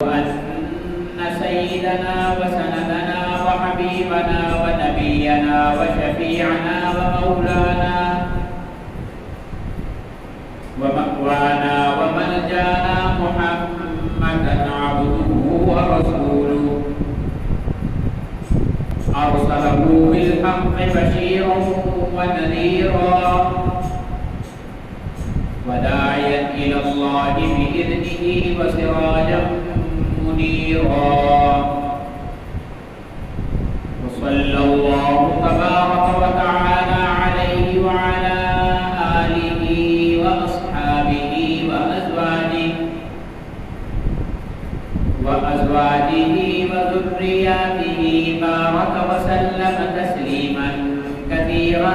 أن سيدنا وسندنا وحبيبنا ونبينا وشفيعنا ومولانا ومأوانا وملجانا محمدا عبده ورسوله أرسله بالحق بشيرا ونذيرا وداعيا إلى الله بإذنه وسراجا منيرا وصلى الله تبارك وتعالى عليه وعلى آله وأصحابه وأزواجه وذرياته بارك وسلم تسليما كثيرا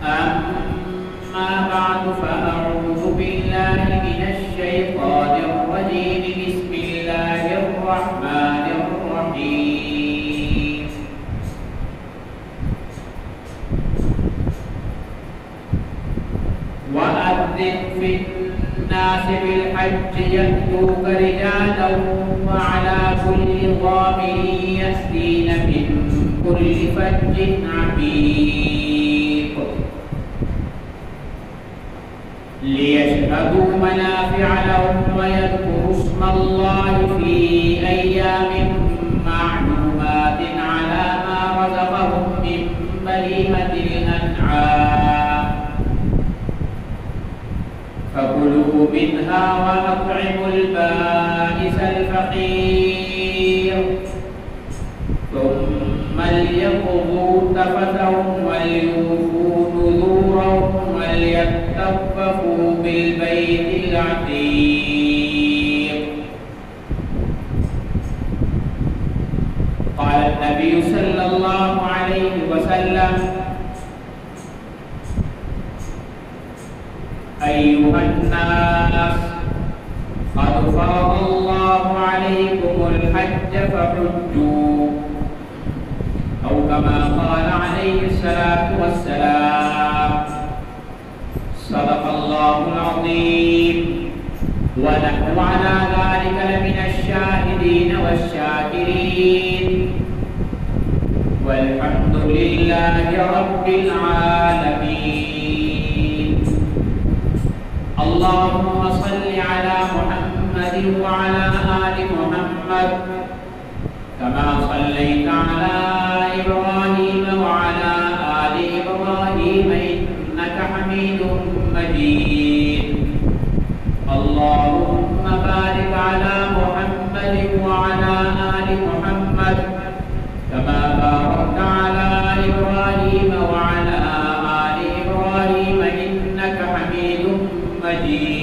أما بعد فأعوذ بالله من الشيطان الرجيم بسم الله الرحمن الرحيم وأذن في الناس بالحج يأتوك رجالا وعلى كل ضامر يأتين من كل فج عميق ليشهدوا منافع لهم ويذكروا اسم الله في أيام معلومات على ما رزقهم من بهيمة الأنعام فكلوا منها وأطعموا البائس الفقير ثم ليقضوا تفثهم وليوفوا نذورهم وليطوفوا بالبيت العتيق. قال النبي صلى الله عليه وسلم: أيها الناس قد فرض الله عليكم الحج فحجوا، أو كما قال عليه الصلاة والسلام. صدق الله العظيم ونحن على ذلك لمن الشاهدين والشاكرين والحمد لله رب العالمين. اللهم صل على محمد وعلى آل محمد كما صليت على إبراهيم وعلى آل إبراهيم إنك حميد مجيد. اللهم بارك على محمد وعلى آل محمد كما باركت على إبراهيم وعلى آل إبراهيم إنك حميد مجيد.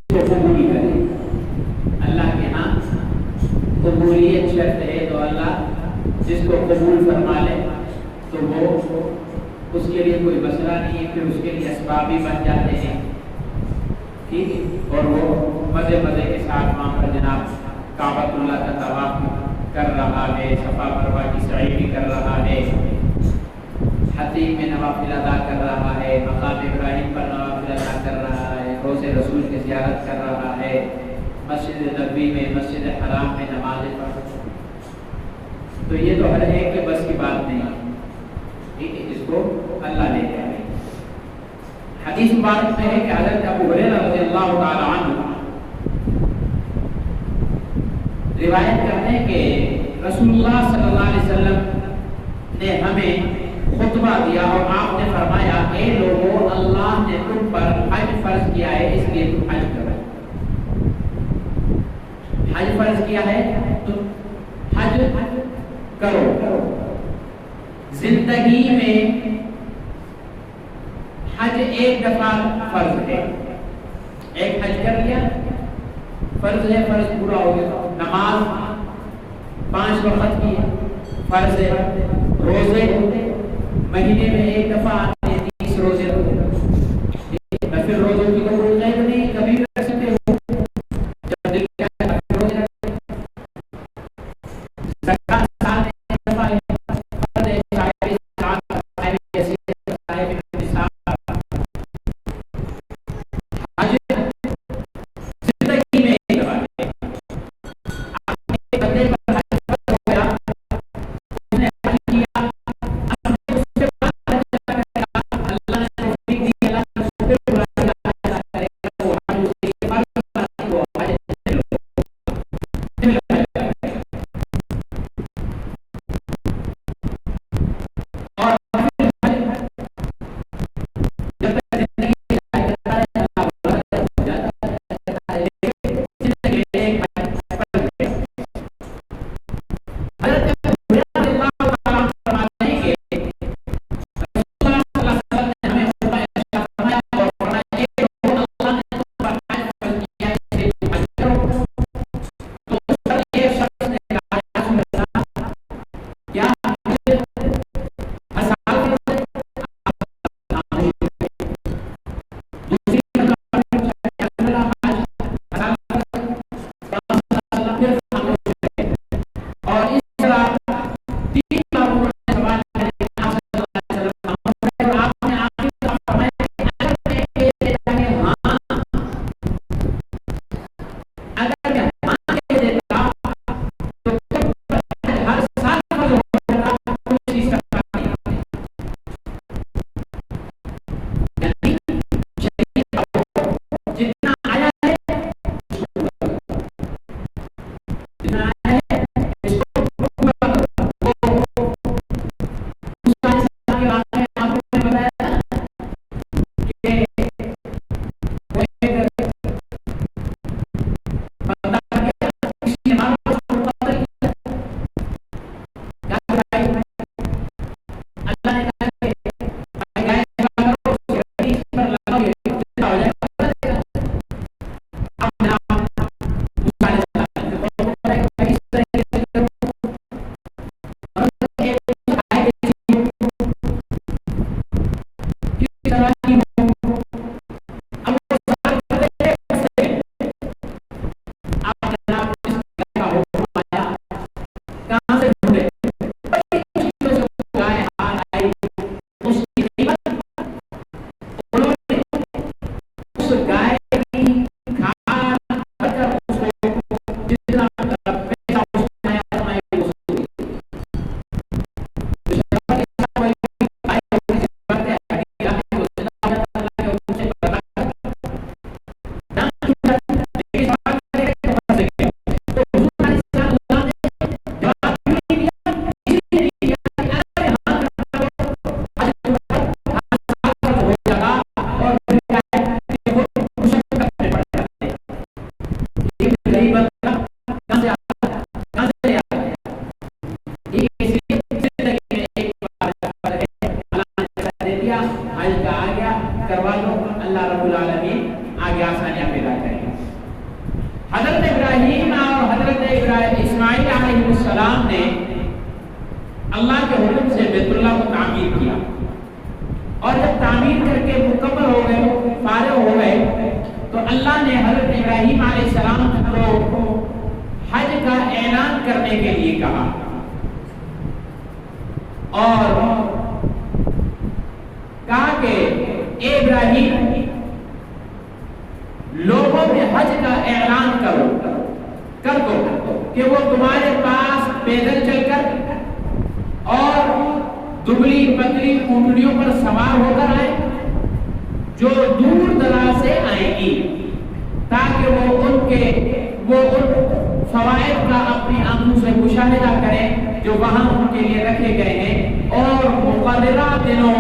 کو قبول کرے. اللہ کے ہاں قبولیت شرط ہے تو اللہ جس کو قبول فرما لے تو وہ اس کے لیے کوئی مسئلہ نہیں ہے، پھر اس کے لیے اسباب بھی بن جاتے ہیں. ٹھیک ہے، اور وہ مزے مزے کے ساتھ وہاں پر جناب کعبۃ اللہ کا طواف کر رہا ہے، صفا مروہ کی سعی بھی کر رہا ہے، حتیم میں نوافل ادا کر رہا ہے، مقام ابراہیم پر نوافل ادا کر رہا ہے، روضہ رسول کی زیارت کر رہا ہے، مسجد نبوی میں، مسجد حرام میں نمازیں پڑھ. تو یہ تو ہر ایک کے بس کی بات نہیں ہے. ٹھیک ہے، اس کو اللہ لے جائے. حدیث مبارک میں ہے کہ حضرت ابو ہریرہ رضی اللہ تعالی عنہ روایت کرتے ہیں کہ رسول اللہ صلی اللہ علیہ وسلم نے ہمیں خطبہ دیا اور آپ نے فرمایا، اے لوگوں، اللہ نے تم پر حج فرض کیا ہے، اس لیے تم حج کرو. حج فرض کیا ہے تم حج کرو. زندگی میں حج ایک دفعہ فرض ہے، ایک حج کر لیا فرض ہے، فرض پورا ہو گیا. نماز 5 وقت کی فرض ہے. روزے مہینے میں ایک دفعہ آتے ہیں، 30 روزے پھر روزوں کی تو کوئی قید نہیں، کبھی بھی رکھ سکتے ہو جب دل چاہے کبھی روزے رکھتے. زکات سال میں ایک دفعہ ہے، فرض ہے. صاحب زکات، صاحب حیثیت، صاحب نصاب. حج زندگی میں ایک دفعہ ہے. آپ کے بندے پر حج فرض ہو گیا، اس نے حج کیا، اب اس سے بعد اللہ نے توفیق دی، اللہ نے شکر بلائے، اللہ کرے گا وہ حج اس کے فرض بنائی، وہ حج اور جب تک زندگی کرتا ہے اللہ بڑا ہو جاتا ہے. زندگی میں ایک حج فرض ہے. حضرت ابو ہریرہ رضی اللہ تعالیٰ عنہ فرماتے ہیں کہ رسول اللہ صلی اللہ علیہ وسلم نے ہمیں خطبہ ارشاد فرمایا اور فرمایا، اے لوگوں، اللہ نے تم پر حج فرض کیا ہے، اس لیے تم حج کرو. تو اس پر ایک شخص نے کہا، یا رسول اللہ، کیا حج ہر سال فرض ہے؟ دوسری مرتبہ پھر پوچھا، یا رسول اللہ، حج ہر سال فرض ہے؟ تو رسول اللہ صلی اللہ علیہ وسلم پھر خاموش رہے. اور اس طرح 3 بار انہوں نے سوال کرے کہ آپ صلی اللہ علیہ وسلم خاموش رہے، اور آپ نے آخری دفعہ فرمایا کہ اگر میں کہہ دیتا کہ ہاں، اگر میں ہاں کہہ دیتا تو پھر ہر سال فرض ہو جاتا، کوئی چیز کا فرق نہیں. یعنی شریعت کا حکم جتنا آیا ہے اس کو پورا کرو، جتنا آیا ہے اس کو پورا کرو. وہ موسیٰ علیہ السلام کے واقعے میں آپ کو نے بتایا تھا کہ وہ ایک بندہ آ گیا، کسی نے مارا، اس کو قتل کیا. کیا بتائی؟ اللہ نے کہا کہ بھائی گائے ذبح کرو، اس کی ہڈی اس پر لگاؤ، یہ زندہ ہو جائے گا، بدل دے گا. اب جناب موسیٰ علیہ السلام نے قوم کو بتایا کہ بھائی اس طرح سے کرو. اور ایک آئے ایسی ہو، کس طرح کی ہو. اب وہ سوال کرتے ہیں، اب جناب اس گائے کا حکم آیا، کہاں سے ڈھونڈے؟ بڑی مشکلوں سے وہ گائے ہاتھ آئی. اس کی قیمت انہوں نے اس گائے کی کھال بھر کر اس کو جتنا پیسہ اس نے آیا فرمایا وہ وصول کی. تو شرف کے ساتھ کوئی گائے ہوگی جس پر ہے ہڈی آتی ہے، وہ زندہ ہو جاتا ہے اللہ کے حکم سے بتا کر. جان چھوٹ جاتی ہے، لیکن سوال کرے گا کہ پھنس گیا. تو حضور علیہ السلام اللہ نے جواب کیوں نہیں دیا؟ اس لیے نہیں دیا کہ اگر میں ہاں کرتا ہوں حج ہر سال فرض ہو جائے گا، اور پھر کیا ہے کہ وہ مشقت میں پڑ جاتے ہیں. یہ غریب بندہ کہاں سے آتا ہے، کہاں سے لے آتا ہے. یہ اس لیے زندگی میں ایک بار فرض ہے، اللہ نے پیسہ دے دیا، حج کا آ گیا، کروا لو، اللہ رب العالمین آگے آسانیاں پیدا کریں. حضرت ابراہیم اور حضرت اسماعیل علیہ السلام نے اللہ کے حکم سے بیت اللہ کو تعمیر کیا، اور جب تعمیر کر کے مکمل ہو گئے، فارغ ہو گئے، تو اللہ نے حضرت ابراہیم علیہ السلام کو حج کا اعلان کرنے کے لیے کہا، اور کہا کہ اے ابراہیم، لوگوں میں حج کا اعلان کر دو کہ وہ تمہارے پاس پیدل چل کر اور دبلی پتلی اونٹنیوں پر سوار ہو کر آئے، جو دور دراز سے آئیں گی، تاکہ وہ ان فوائد کا اپنی آنکھوں سے مشاہدہ کریں جو وہاں ان کے لیے رکھے گئے ہیں، اور مقررہ دنوں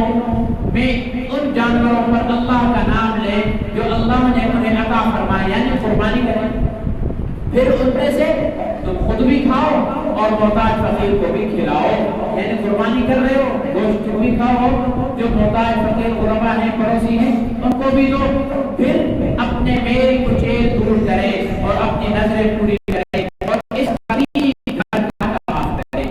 میں ان جانوروں پر اللہ کا نام لیں جو اللہ نے انہیں عطا فرمایا، یعنی قربانی کریں، پھر ان میں سے تم خود بھی کھاؤ اور محتاج فقیر کو بھی کھلاؤ، یعنی قربانی کر رہے ہو، گوشت تم بھی کھاؤ، جو محتاج فقیر غربا ہیں، پڑوسی ہیں، ان کو بھی دو، پھر اپنے میل کچیل دور کرے اور اپنی نظریں پوری کرے اور اس غریب گھر کا طواف کرے۔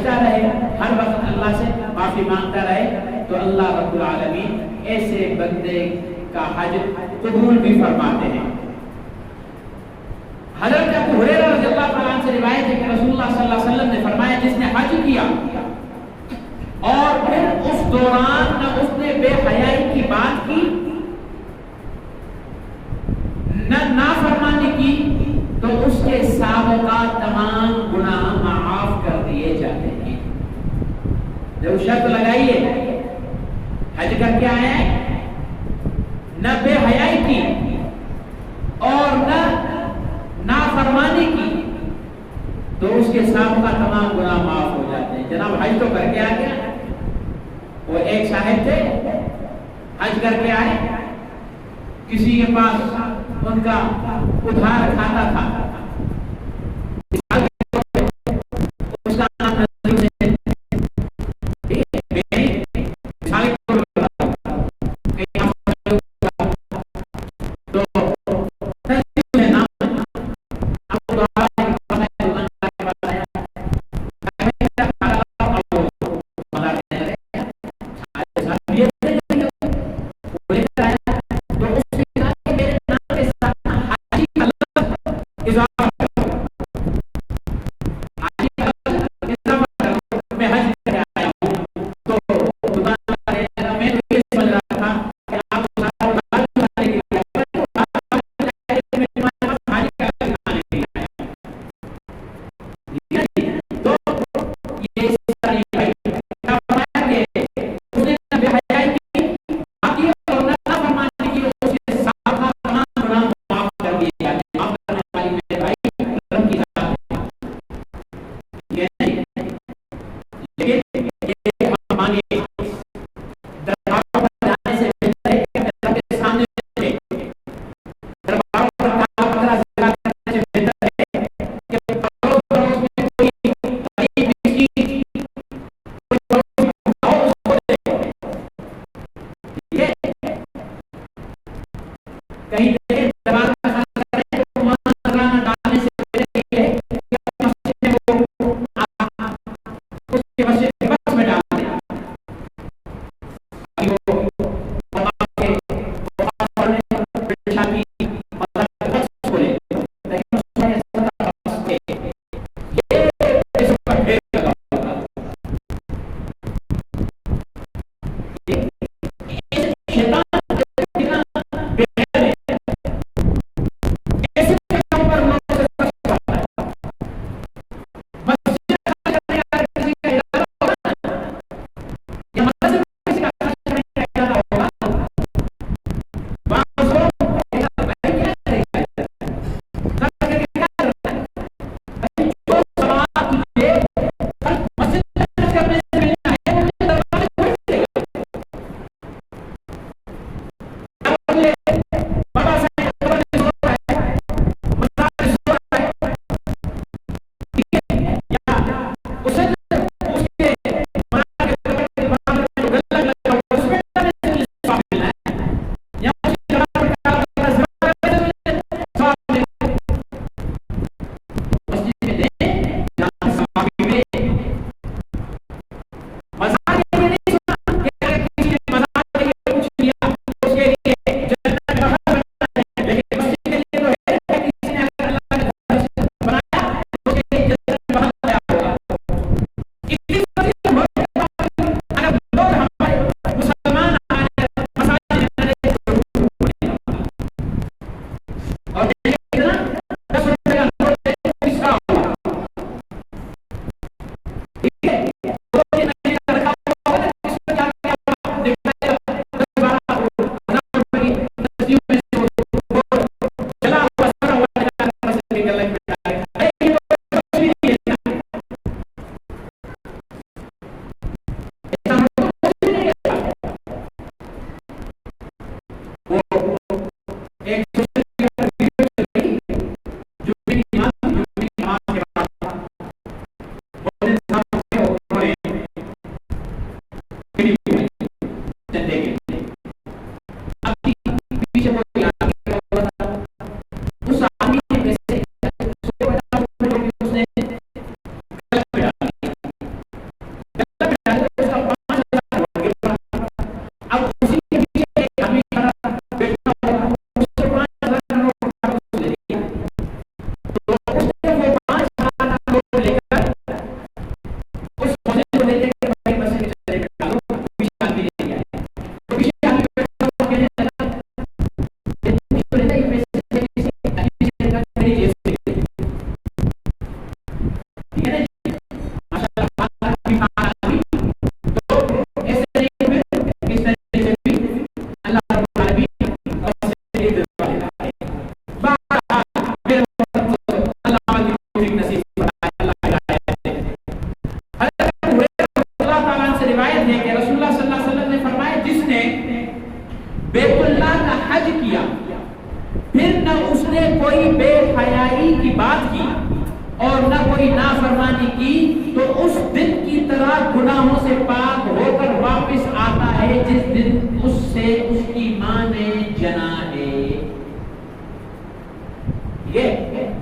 سوچتا رہے، ہر وقت اللہ سے معافی مانگتا رہے، تو اللہ رب العالمین ایسے بندے کا حج قبول بھی فرماتے ہیں۔ حضرت ابو ہریرہ رضی اللہ تعالیٰ عنہ سے روایت ہے کہ رسول اللہ صلی اللہ علیہ وسلم نے فرمایا جس نے حج کیا اور پھر اس دوران نہ اس نے بے حیائی کی بات کی نہ نافرمانی کی تو اس کے سابقہ تمام گناہ معاف کر دیے جاتے ہیں۔ جب شرط لگائیے حج کر کے آئے ہیں، نہ بے حیائی کی اور نہ نافرمانی کی تو اس کے سابقہ تمام گناہ معاف ہو جاتے ہیں۔ جناب حج تو کر کے آ گیا، وہ ایک صاحب تھے حج کر کے آئے، کسی کے پاس ان کا ادھار کھاتا تھا، اس کا نام جس دن اس سے اس کی ماں نے جنا ہے. یہ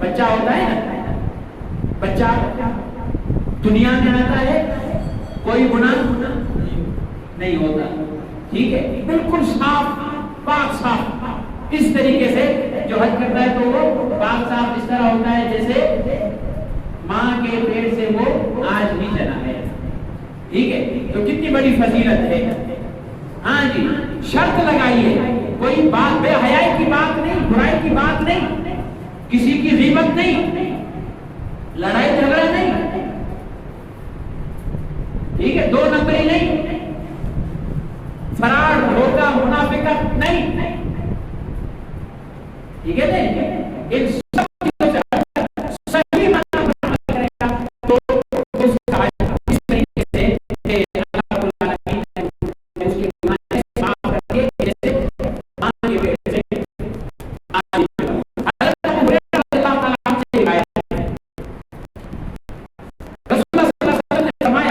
بچہ ہوتا ہے نا، بچہ دنیا میں آتا ہے، کوئی گناہ نہیں ہوتا، ٹھیک ہے، بالکل صاف پاک صاف. اس طریقے سے جو حج کرتا ہے تو وہ پاک صاف اس طرح ہوتا ہے جیسے ماں کے پیٹ سے وہ آج بھی جنا ہے. ٹھیک ہے، تو کتنی بڑی فضیلت ہے. ہاں جی، شرط لگائیے، کوئی بات بے حیائی کی بات نہیں، برائی کی بات نہیں، کسی کی غیبت نہیں، لڑائی جھگڑا نہیں، ٹھیک ہے، دو نمبری نہیں، فراڈ دھوکہ منافقت نہیں، ٹھیک ہے نا. ان سب چیزوں سے صحیح معنی میں عمل کرے گا تو اس کا اس طریقے سے کہ اللہ رب العالمین نے اس کے گناہ معاف کر کے جیسے ماں کے پیٹ سے حضرت ابو ہریرہ رضی اللہ تعالیٰ عنہ سے روایت ہے، رسول اللہ صلی اللہ علیہ وسلم نے فرمایا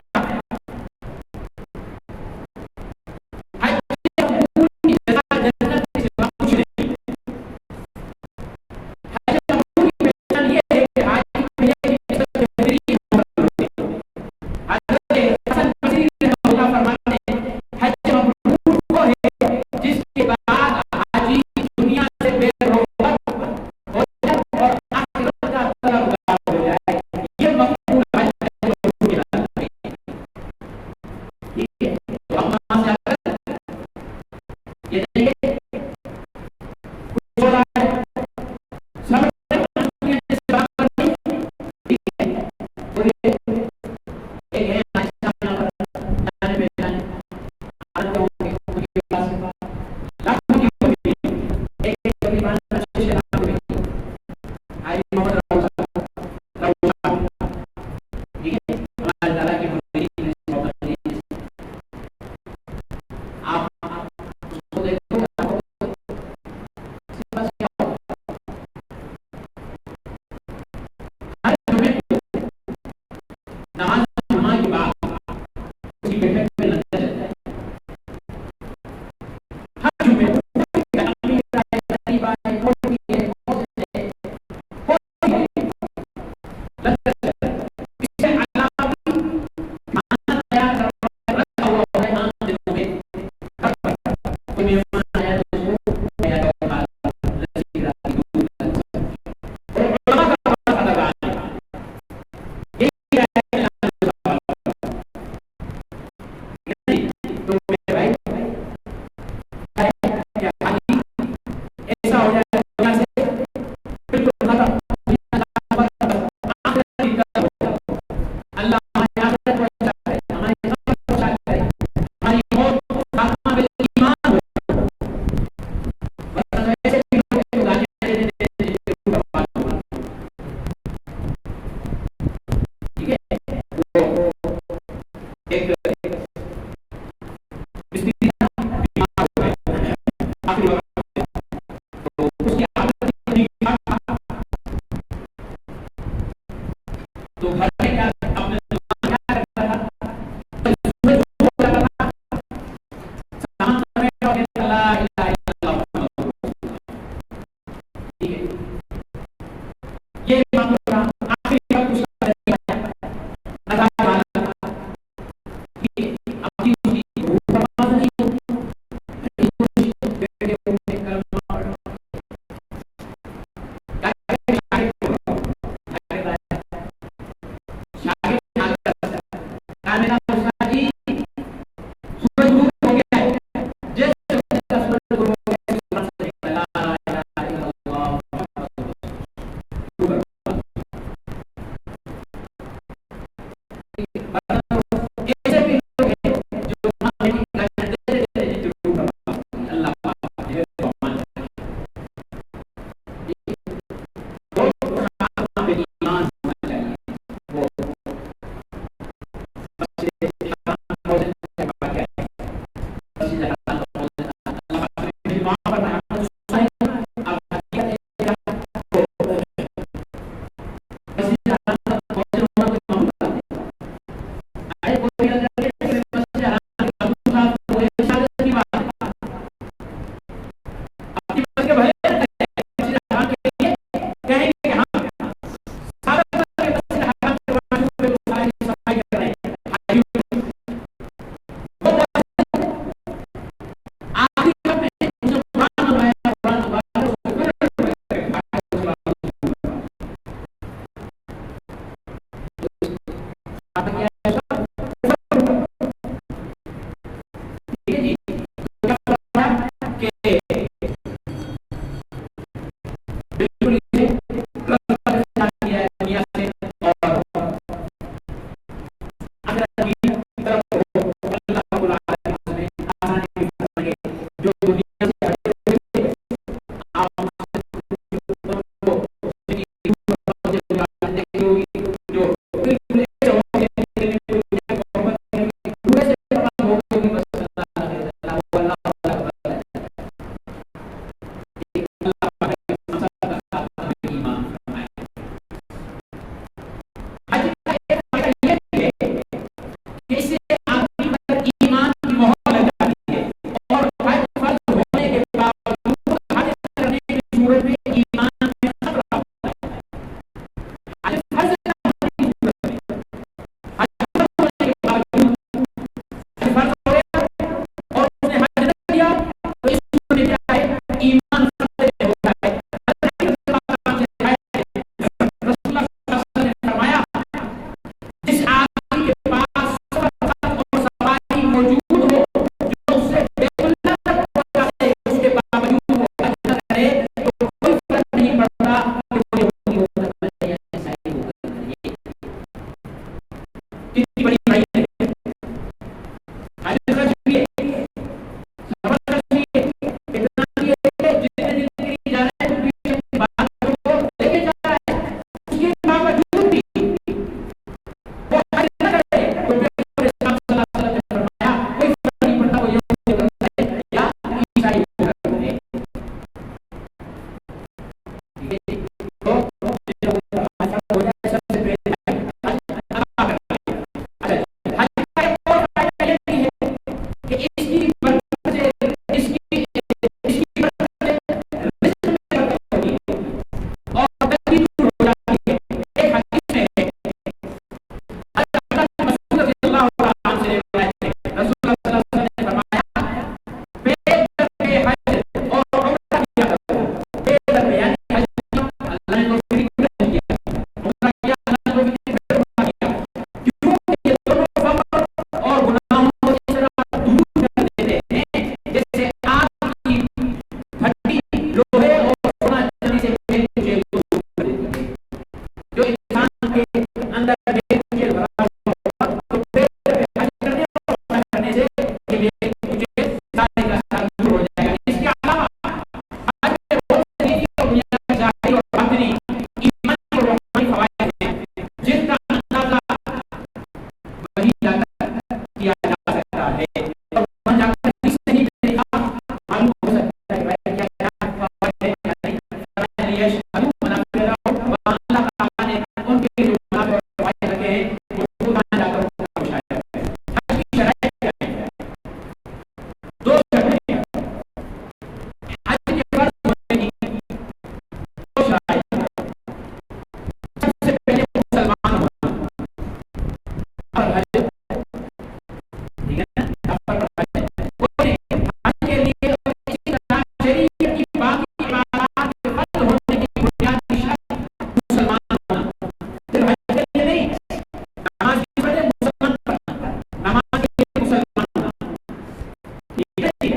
آخرت کی طرف ہو، اللہ رب العالمین اس میں آسانی بھی فرمائیں گے. جو دنیا سے ہٹے ہوئے آپ ان کو زندگی ہوگی جو بالکل ایسے ہو گئے کہ محبت پورے سے ختم ہو گئی بس اللہ وہ اللہ والا ایمان فرمائے. حج کا ایک فائدہ یہ بھی ہے کہ اس سے آدمی پر ایمان کی مہر لگ جاتی ہے اور حج فرض ہونے کے باوجود حج کرنے کی صورت میں ایمان میں خطرہ ہوتا ہے. حج فرض نہ ہونے کی صورت میں حج فرض ہونے کے باوجود حج فرض ہو گیا اور اس نے حج نہ کیا تو اس صورت میں کیا ہے ایمان خطرے میں ہوتا ہے. رسول اللہ صلی اللہ علیہ وسلم نے فرمایا جس آدمی کے پاس صفت اور سواری موجود ہو جو اس سے بیت اللہ تک پہنچا دے اس کے باوجود وہ حج نہ کرے تو کوئی فرق نہیں پڑتا کہ وہ یہودی ہو کر کرے یا عیسائی ہو کر کرے. کتنی بڑی بھائی ہے حج خرچ بھی ہے سفر خرچ بھی ہے اتنا بھی ہے جتنے دن کے لیے جا رہے ہیں پیچھے بات کو لے کے جا رہا ہے اس کے باوجود بھی وہ حج نہ کرے تو پیغمبر اسلام صلی اللہ علیہ وسلم نے فرمایا کوئی فرق نہیں پڑتا وہ یہودی ہو کر کرے یا عیسائی ہو کر کرے. تو حج ہو جائے سب سے پہلے حج ادا کرنا ہے. اچھا حج کا ایک اور فائدہ یہ بھی ہے کہ اس کی برکت سے اس کی برکت سے رزق میں برکت ہوتی ہے اور گندگی دور ہو جاتی ہے. ایک حدیث میں ہے حضرت عبداللہ بن مسعود رضی اللہ تعالیٰ عنہ سے روایت ہے رسول اللہ صلی اللہ علیہ وسلم نے فرمایا پیٹ در پہ حج اور عمرہ کیا کرو. پیٹ در پہ یعنی حج کیا اللہ نے تو فری کر دیا عمرہ کیا اللہ نے تو فری کر دیا کیونکہ یہ دونوں فقر اور گناہوں کو اس طرح دور کر دیتے ہیں جیسے آگ کی بھٹی لوہے اور سونا چاندی سے بے کچیل کو دور کر دیتی ہے. جو انسان کے اندر بے کچیل بھرا ہوا ہوگا تو پیٹ در پہ حج کرنے اور عمرہ کرنے سے یہ بے کچیل سارے کا سارا دور ہو جائے گا. اس کے علاوہ حج میں بہت سے نیکی اور دنیا ظاہری اور باطنی ایمانی اور روحانی فوائد ہیں جن کا اندازہ وہی جا کر کیا جا سکتا ہے اور وہاں جا کر کسی نہیں دیکھا معلوم ہو سکتا ہے کہ بھائی کیا فوائد ہے کیا نہیں. فرمایا یشهدوا منافع لهم وہاں اللہ تعالیٰ نے ان کے جو منافع اور فوائد رکھے ہیں وہ وہاں جا کر ان کا مشاہدہ کریں. حج کی شرائط کیا ہے؟ دو شرطیں ہیں حج کے فرض ہونے کی. دو شرائط سب سے پہلے مسلمان ہونا اور حج ٹھیک ہے نا اب پر حج کوئی حج کے لیے اسی طرح شریعت کی باقی عبادات کے فرض ہونے کی بنیادی شرط مسلمان ہونا. صرف حج کے لیے نہیں نماز کی پڑھے مسلمان پڑھنا نماز کے لیے مسلمان ہونا ٹھیک ہے.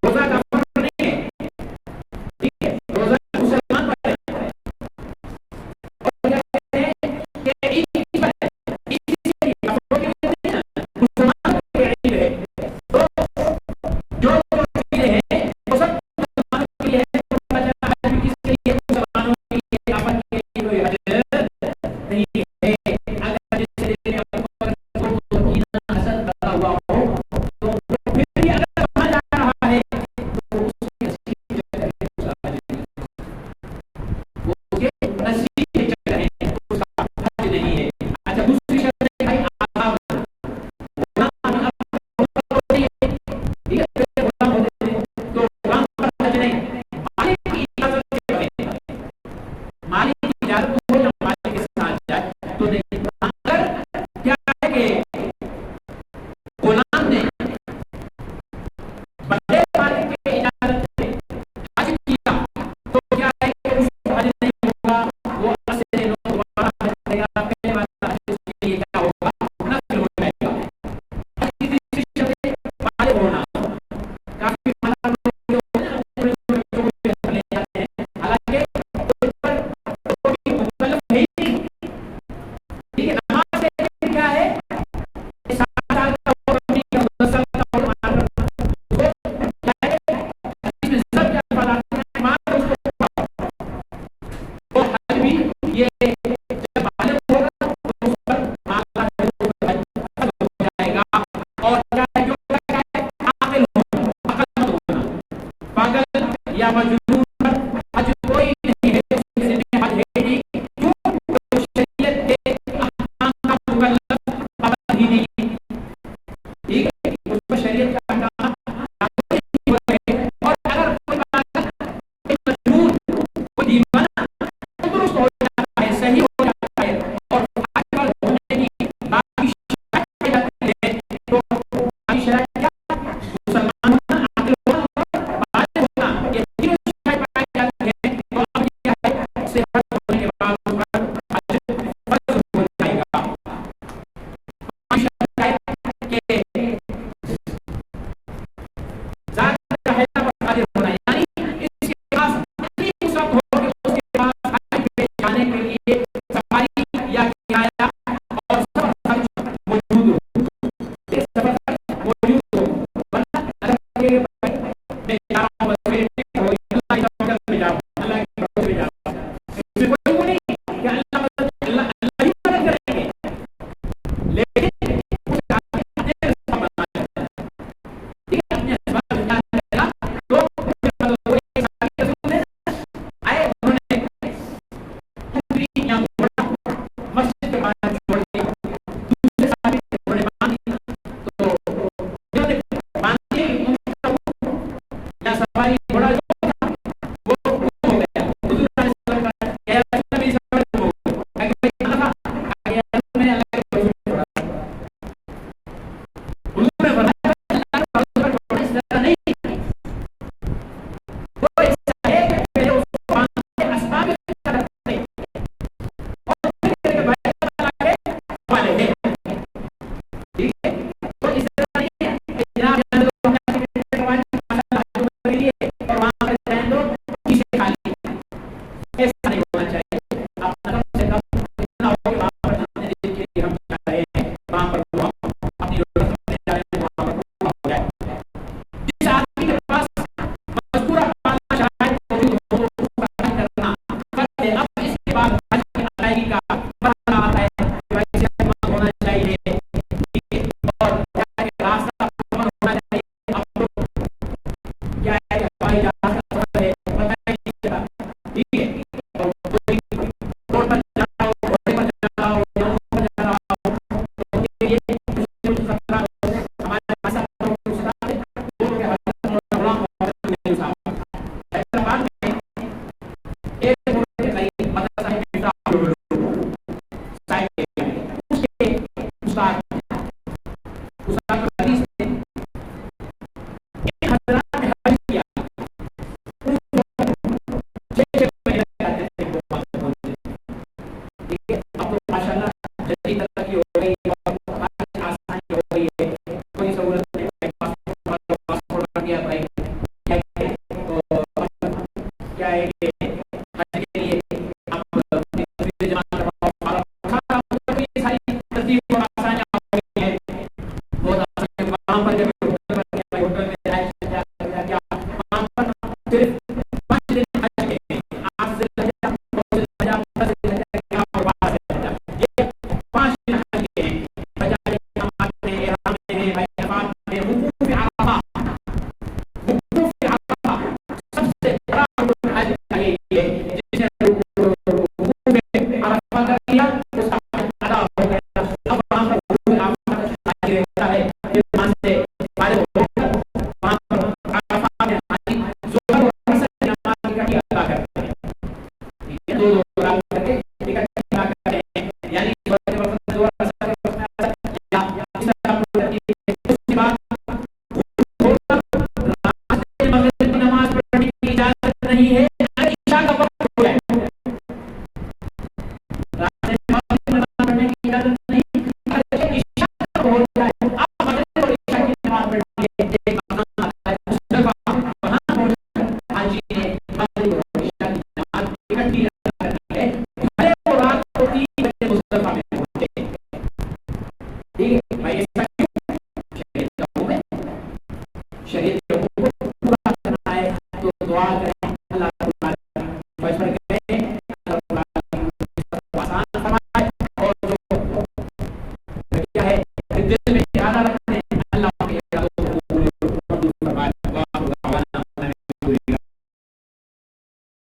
روزہ کا فرض نہیں ہے ٹھیک ہے روزہ مسلمان پڑھے اور کیا کہتے ہیں کہ عید کی پڑھے عید سے استاد استاد حدیث تھے، ایک حضرات نے حج کیا، چھ مہینے رہتے تھے وہ بات بولتے تھے. ٹھیک ہے، اب تو ماشاء اللہ جدید ترقی ہو گئی اور ہر آسانی ہو گئی ہے، کوئی سہولت نہیں ہے، پاسپورٹ بن گیا بھائی. کیا ہے کہ حج کے لیے آپ جمع کرواؤ، یہ ساری ترتیب اور آسانیاں ہو گئی ہیں. بہت آسانی وہاں پر جب ہوٹل میں رہائش کیا وہاں پر صرف 5 دن حج کے ہیں. آپ سے یہ 5 دن حج کے ہیں، بجائے احرامات میں احرام میں وقوف عرفہ. وقوف عرفہ سب سے بڑا رکن حج کا یہ ہے، جس نے وقوف عرفہ کر لیا اس کا حج ادا ہو گیا. اب وہاں پر وقوف عرفہ حج رہتا ہے، وہاں سے فارغ ہو کر وہاں پر عرفہ میں حاجی ظہر اور عصر کی نماز اکٹھی ادا کرتے ہیں. یہ دو رکعت کر کے اکٹھی ادا کرتے ہیں، یعنی ظہر اور عصر یا اس طرح ترتیب ہے. اس کے بعد مغرب کی نماز پڑھنے کی اجازت نہیں ہے اگر عشاء کا وقت ہو جائے. راستے میں مغرب کی نماز پڑھنے کی اجازت نہیں، اگر عشاء کا وقت ہو جائے آپ مغرب اور عشاء کی نماز پڑھیں گے. ایک مقام آتا ہے مصطفیٰ، وہاں پہنچ کر حاجی نے مغرب اور عشاء کی نماز اکٹھی ادا کرنی ہے. بھلے وہ رات کو 3 بجے مصطفیٰ میں پہنچے. ٹھیک ہے بھائی، ایسا کیوں؟ شریعت کا حکم ہے، شریعت کے حکم کو پورا کرنا ہے تو دعا کریں اللہ تعالیٰ فیصلہ کریں، اللہ تعالیٰ آسان فرمائے. اور جو کیا ہے دل میں